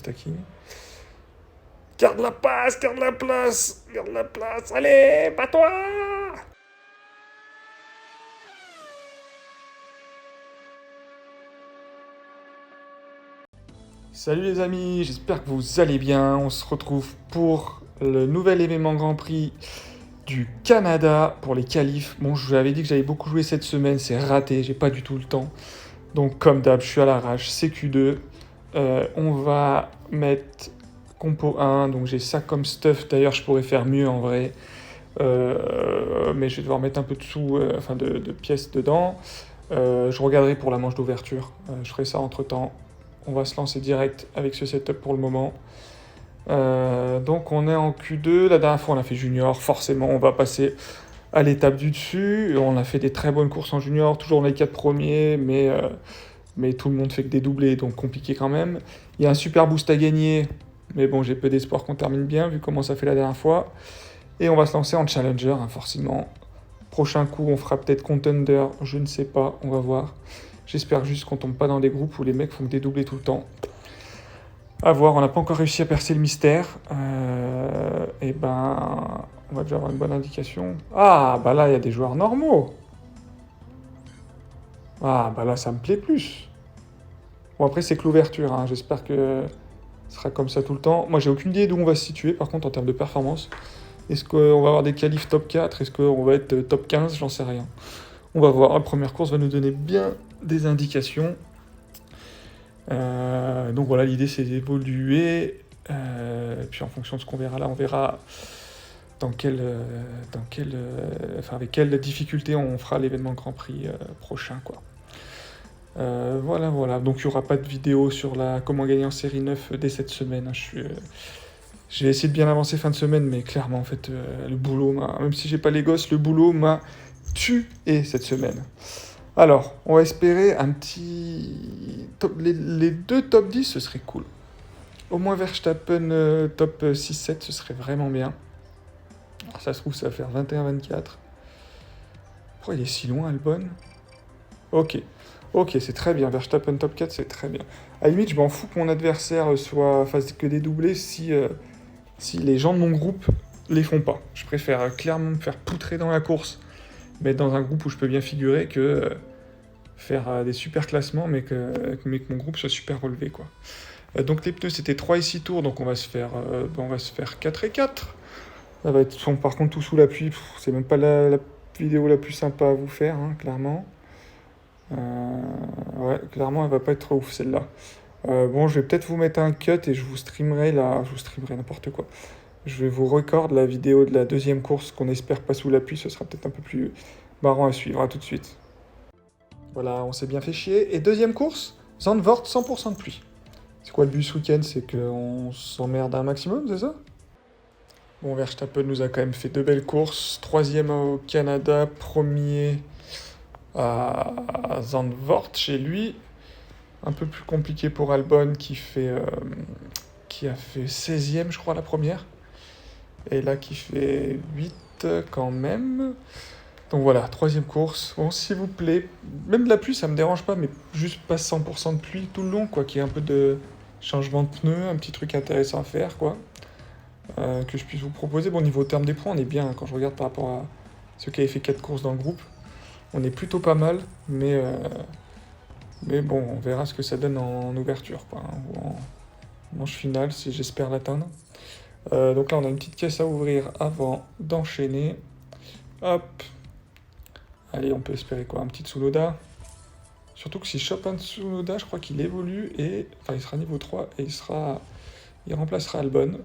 Stacking. Garde la passe, garde la place, garde la place. Allez, bats-toi! Salut les amis, j'espère que vous allez bien. On se retrouve pour le nouvel événement Grand Prix du Canada pour les qualifs. Bon, je vous avais dit que j'avais beaucoup joué cette semaine, c'est raté, j'ai pas du tout le temps. Donc comme d'hab, je suis à l'arrache, CQ2. On va mettre compo 1, donc j'ai ça comme stuff. D'ailleurs, je pourrais faire mieux en vrai. Mais je vais devoir mettre un peu de sous, de pièces dedans. Je regarderai pour la manche d'ouverture. Je ferai ça entre temps. On va se lancer direct avec ce setup pour le moment. Donc on est en Q2. La dernière fois on a fait junior. Forcément on va passer à l'étape du dessus. On a fait des très bonnes courses en junior. Toujours les 4 premiers. Mais tout le monde fait que des doublés. Donc compliqué quand même. Il y a un super boost à gagner. Mais bon, j'ai peu d'espoir qu'on termine bien vu comment ça fait la dernière fois. Et on va se lancer en challenger, hein, forcément. Prochain coup, on fera peut-être contender, je ne sais pas, on va voir. J'espère juste qu'on tombe pas dans des groupes où les mecs font que des doublés tout le temps. À voir, on n'a pas encore réussi à percer le mystère. Et ben, on va déjà avoir une bonne indication. Ah, bah là, il y a des joueurs normaux. Ah, bah là, ça me plaît plus. Bon, après, c'est que l'ouverture, hein. J'espère que ce sera comme ça tout le temps. Moi, j'ai aucune idée d'où on va se situer, par contre, en termes de performance. Est-ce qu'on va avoir des qualifs top 4? Est-ce qu'on va être top 15? J'en sais rien. On va voir. La première course va nous donner bien des indications. Donc voilà, l'idée c'est d'évoluer. Puis en fonction de ce qu'on verra là, on verra avec quelle difficulté on fera l'événement Grand Prix prochain, quoi. Voilà. Donc il n'y aura pas de vidéo sur comment gagner en série 9 dès cette semaine, hein. Je vais essayer de bien avancer fin de semaine, mais clairement, en fait, le boulot même si j'ai pas les gosses, le boulot m'a tué cette semaine. Alors, on va espérer un petit... les deux top 10, ce serait cool. Au moins Verstappen top 6-7, ce serait vraiment bien. Alors, ça se trouve, ça va faire 21-24. Pourquoi il est si loin, Albon? Ok, c'est très bien. Verstappen top 4, c'est très bien. À la limite, je m'en fous que mon adversaire fasse que des doublés si les gens de mon groupe les font pas. Je préfère clairement me faire poutrer dans la course, mais dans un groupe où je peux bien figurer, que faire des super classements, mais que mon groupe soit super relevé, quoi. Donc les pneus, c'était 3 et 6 tours, donc on va se faire 4 et 4. Ça va être, par contre, tout sous la pluie. C'est même pas la vidéo la plus sympa à vous faire, hein, clairement. Ouais, clairement, elle va pas être ouf, celle-là. Bon, je vais peut-être vous mettre un cut et je vous streamerai n'importe quoi. Je vais vous record la vidéo de la deuxième course qu'on espère pas sous la pluie, ce sera peut-être un peu plus marrant à suivre. À tout de suite. Voilà, on s'est bien fait chier. Et deuxième course, Zandvoort, 100% de pluie. C'est quoi le but ce week-end? C'est qu'on s'emmerde un maximum, c'est ça? Bon, Verstappen nous a quand même fait 2 belles courses. Troisième au Canada, premier à Zandvoort chez lui. Un peu plus compliqué pour Albon qui a fait 16e, je crois, la première. Et là, qui fait 8 quand même. Donc voilà, troisième course. Bon, s'il vous plaît, même de la pluie, ça me dérange pas, mais juste pas 100% de pluie tout le long, quoi. Qu'il y ait un peu de changement de pneus, un petit truc intéressant à faire, quoi. Que je puisse vous proposer. Bon, niveau terme des points, on est bien, hein, quand je regarde par rapport à ceux qui avaient fait 4 courses dans le groupe. On est plutôt pas mal, mais bon, on verra ce que ça donne en ouverture, quoi, hein, ou en manche finale, si j'espère l'atteindre. Donc là, on a une petite caisse à ouvrir avant d'enchaîner. Hop. Allez, on peut espérer quoi? Un petit Tsunoda. Surtout que si je chope un Tsunoda, je crois qu'il évolue et... Enfin, il sera niveau 3 et il remplacera Albon.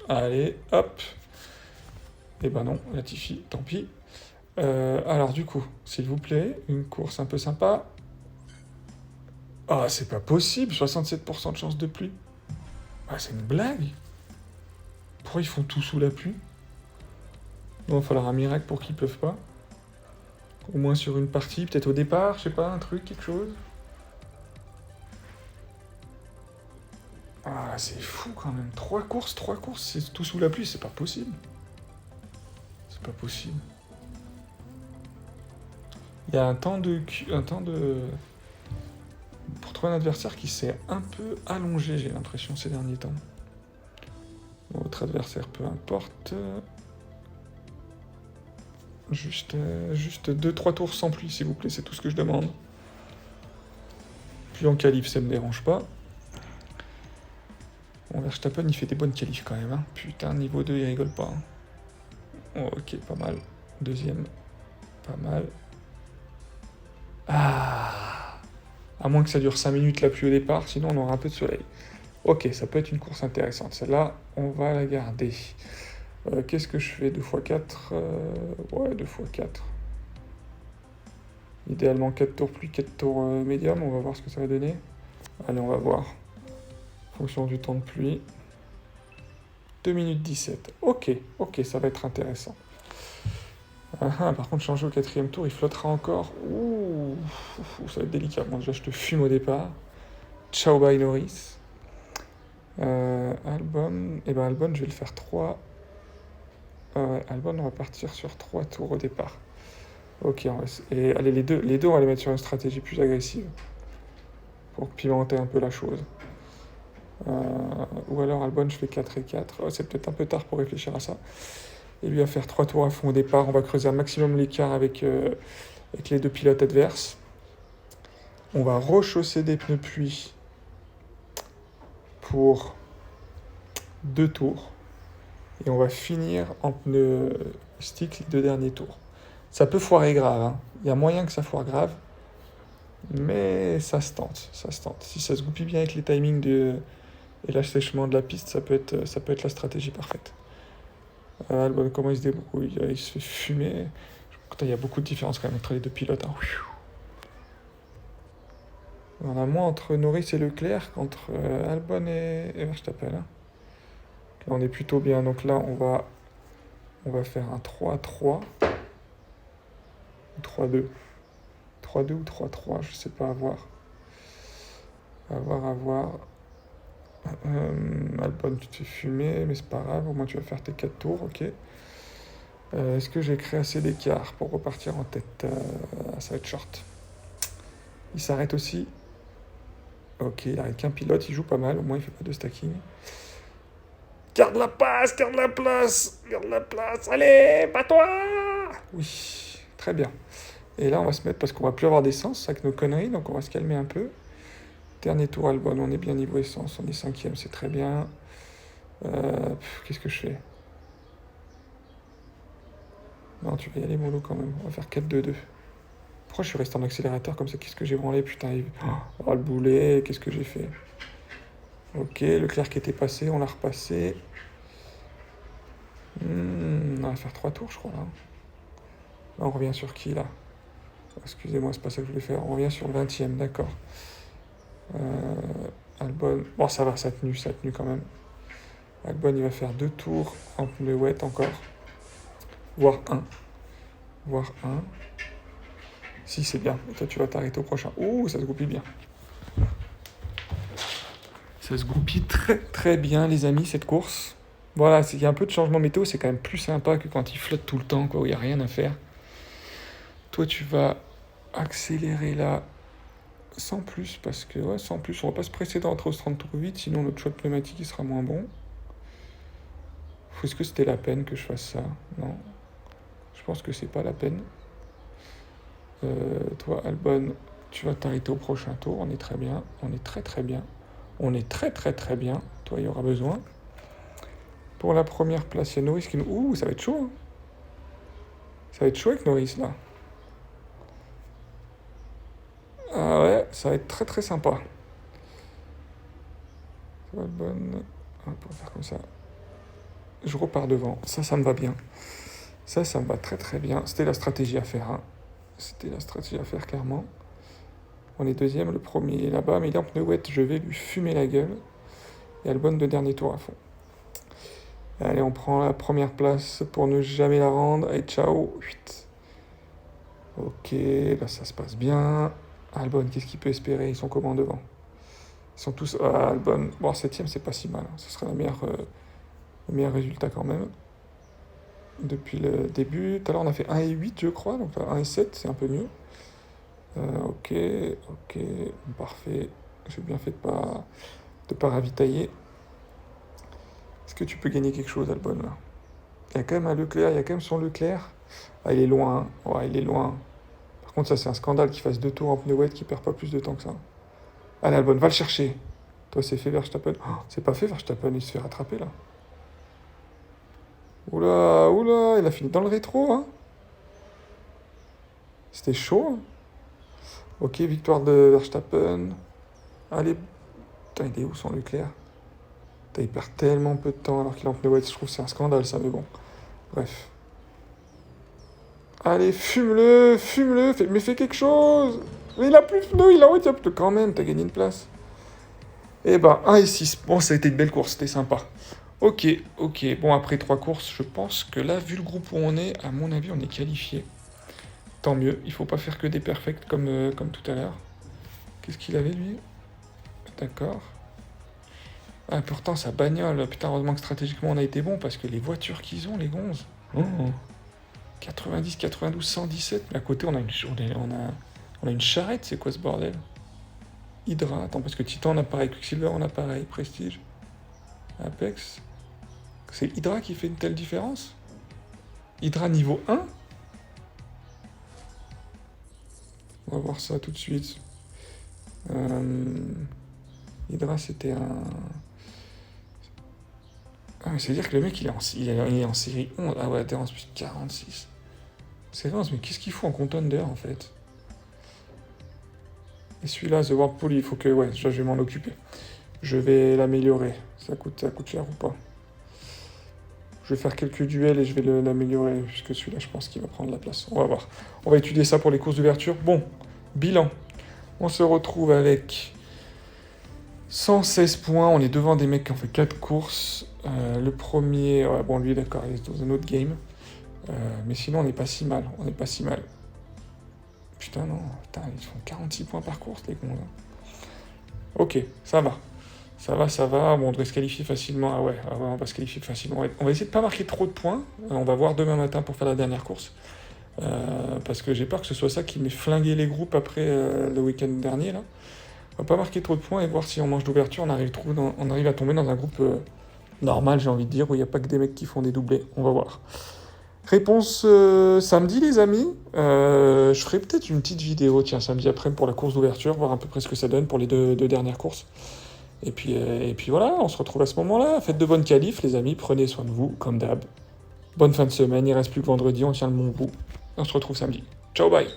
Allez, hop. Et ben non, Latifi, tant pis. Alors du coup, s'il vous plaît, une course un peu sympa. Ah, c'est pas possible, 67% de chance de pluie. Ah, c'est une blague. Pourquoi ils font tout sous la pluie? Bon, il va falloir un miracle pour qu'ils peuvent pas. Au moins sur une partie, peut-être au départ, je sais pas, un truc, quelque chose. Ah, c'est fou quand même. 3 courses, c'est tout sous la pluie, c'est pas possible. C'est pas possible. Il y a un temps de pour trouver un adversaire qui s'est un peu allongé, j'ai l'impression, ces derniers temps. Votre adversaire, peu importe. Juste 2-3 tours sans pluie, s'il vous plaît, c'est tout ce que je demande. Puis en qualif, ça me dérange pas. Bon, Verstappen, il fait des bonnes qualifs quand même. Hein. Putain, niveau 2, il rigole pas. Hein. Oh, ok, pas mal. Deuxième, pas mal. Ah, à moins que ça dure 5 minutes la pluie au départ, sinon on aura un peu de soleil. Ok, ça peut être une course intéressante. Celle-là, on va la garder. Qu'est-ce que je fais 2x4 ouais, 2x4. Idéalement 4 tours pluie, 4 tours médium. On va voir ce que ça va donner. Allez, on va voir. En fonction du temps de pluie. 2 minutes 17. Ok, ça va être intéressant. Par contre, changer au 4e tour, il flottera encore. Ouh, ça va être délicat. Bon, déjà, je te fume au départ. Ciao, bye Norris. Albon, Albon, je vais le faire 3. Albon, on va partir sur 3 tours au départ. Ok, et allez, les deux, on va les mettre sur une stratégie plus agressive. Pour pimenter un peu la chose. Ou alors Albon, je fais 4 et 4. Oh, c'est peut-être un peu tard pour réfléchir à ça. Et lui, à faire 3 tours à fond au départ. On va creuser un maximum l'écart avec les 2 pilotes adverses. On va rechausser des pneus pluie pour 2 tours. Et on va finir en pneus stick les 2 derniers tours. Ça peut foirer grave. Hein. Il y a moyen que ça foire grave. Mais ça se tente. Si ça se goupille bien avec les timings et l'assèchement de la piste, ça peut être la stratégie parfaite. Albon, comment il se débrouille? Il se fait fumer. Il y a beaucoup de différences quand même entre les 2 pilotes. Hein. On a moins entre Norris et Leclerc qu'entre Albon et Verstappen. Hein. Là, on est plutôt bien. Donc là, on va faire un 3-3. Ou 3-2. 3-2 ou 3-3, je sais pas, à voir. À voir. Albon, tu te fais fumer, mais c'est pas grave, au moins tu vas faire tes 4 tours, ok. Est-ce que j'ai créé assez d'écart pour repartir en tête? Ça va être short. Il s'arrête aussi. Ok, il arrête qu'un pilote, il joue pas mal, au moins il fait pas de stacking. Garde la place, allez, bats-toi! Oui, très bien. Et là, on va se mettre, parce qu'on va plus avoir d'essence avec nos conneries, donc on va se calmer un peu. Dernier tour Albon, on est bien niveau essence, on est 5e, c'est très bien. Qu'est-ce que je fais? Non, tu vas y aller mollo quand même, on va faire 4-2-2. Pourquoi je suis resté en accélérateur comme ça? Qu'est-ce que j'ai branlé, putain? Oh, le boulet, qu'est-ce que j'ai fait? Ok, Leclerc qui était passé, on l'a repassé. On va faire 3 tours, je crois, là. Là, on revient sur qui, là? Excusez-moi, c'est pas ça que je voulais faire. On revient sur le 20e, d'accord. Albon, bon ça va, ça a tenu quand même. Albon, il va faire 2 tours en pneu wet encore. Voire un. Si, c'est bien. Et toi, tu vas t'arrêter au prochain. Ouh, ça se goupille bien. Ça se goupille très très bien, les amis, cette course. Voilà, il y a un peu de changement météo, c'est quand même plus sympa que quand il flotte tout le temps, quoi, où il n'y a rien à faire. Toi, tu vas accélérer là sans plus, parce que, ouais, sans plus, on va pas se presser d'entrer au 30 tours vite, sinon notre choix de pneumatique, il sera moins bon. Est-ce que c'était la peine que je fasse ça? Non. Je pense que c'est pas la peine. Toi, Albon, tu vas t'arrêter au prochain tour, on est très bien, on est très très bien. On est très très très bien, toi, il y aura besoin. Pour la première place, il y a Norris qui nous... Ouh, ça va être chaud. Hein. Ça va être chaud avec Norris, là. Ah ouais, ça va être très très sympa. Ça va être bonne. On va faire comme ça. Je repars devant. Ça me va bien. Ça me va très très bien. C'était la stratégie à faire. Hein. C'était la stratégie à faire, clairement. On est deuxième, le premier est là-bas, mais il est en pneu wet. Je vais lui fumer la gueule. Et Albon de dernier tour à fond. Allez, on prend la première place pour ne jamais la rendre. Et ciao. Ok, là ça se passe bien. Albon, qu'est-ce qu'il peut espérer? Ils sont comment devant? Ils sont tous... Albon, bon, 7ème, c'est pas si mal. Ce serait le meilleur résultat quand même. Depuis le début. Tout à l'heure, on a fait 1 et 8, je crois. Donc 1 et 7, c'est un peu mieux. Ok, ok, parfait. J'ai bien fait de pas ravitailler. Est-ce que tu peux gagner quelque chose, Albon, là? Il y a quand même un Leclerc, il y a quand même son Leclerc. Ah, il est loin, hein. Ouais, il est loin. Par contre, ça, c'est un scandale qu'il fasse 2 tours en pneu wet, qui perd pas plus de temps que ça. Allez, Albon, va le chercher. Toi, c'est fait Verstappen. Oh, c'est pas fait Verstappen, il se fait rattraper, là. Oula, oula, il a fini dans le rétro, hein. C'était chaud, hein. Ok, victoire de Verstappen. Allez. Putain, il est où son Leclerc? Putain, il perd tellement peu de temps alors qu'il est en pneu wet. Je trouve que c'est un scandale, ça, mais bon. Bref. Allez, fume-le, fume-le, mais fais quelque chose. Mais il a plus de pneus, il a envie de quand même, t'as gagné une place. Eh ben, 1 et 6. Bon, ça a été une belle course, c'était sympa. Ok, ok. Bon, après 3 courses, je pense que là, vu le groupe où on est, à mon avis, on est qualifié. Tant mieux, il faut pas faire que des perfects comme tout à l'heure. Qu'est-ce qu'il avait, lui? D'accord. Ah, pourtant, sa bagnole, putain, heureusement que stratégiquement, on a été bon, parce que les voitures qu'ils ont, les gonzes. Oh. 90, 92, 117. Mais à côté, on a une charrette, c'est quoi ce bordel? Hydra, attends, parce que Titan on a pareil, Quicksilver on a pareil, Prestige, Apex. C'est Hydra qui fait une telle différence? Hydra niveau 1? On va voir ça tout de suite. Hydra c'était un... Ah mais c'est-à-dire que le mec il est en série 11. Ah ouais, adhérence plus 46. C'est vrai, mais qu'est-ce qu'il faut en contender en fait? Et celui-là, The Whirlpool, il faut que... Ouais, je vais m'en occuper. Je vais l'améliorer. Ça coûte cher ou pas? Je vais faire quelques duels et je vais l'améliorer, puisque celui-là, je pense qu'il va prendre la place. On va voir. On va étudier ça pour les courses d'ouverture. Bon, bilan. On se retrouve avec 116 points. On est devant des mecs qui ont fait 4 courses. Le premier... Ouais, bon, lui, d'accord, il est dans un autre game. Mais sinon, on n'est pas si mal. On n'est pas si mal. Putain, non. Putain, ils font 46 points par course, les cons, là. Ok, ça va. Ça va, ça va. Bon, on devrait se qualifier facilement. Ah ouais, on va se qualifier facilement. On va essayer de pas marquer trop de points. On va voir demain matin pour faire la dernière course. Parce que j'ai peur que ce soit ça qui m'ait flingué les groupes après le week-end dernier, là. On va pas marquer trop de points et voir si on mange d'ouverture, on arrive à tomber dans un groupe normal, j'ai envie de dire, où il n'y a pas que des mecs qui font des doublés. On va voir. Réponse samedi, les amis. Je ferai peut-être une petite vidéo, tiens, samedi après pour la course d'ouverture, voir à peu près ce que ça donne pour les deux dernières courses. Et puis voilà, on se retrouve à ce moment-là. Faites de bonnes qualifs, les amis. Prenez soin de vous, comme d'hab. Bonne fin de semaine. Il reste plus que vendredi. On tient le bon bout. On se retrouve samedi. Ciao, bye.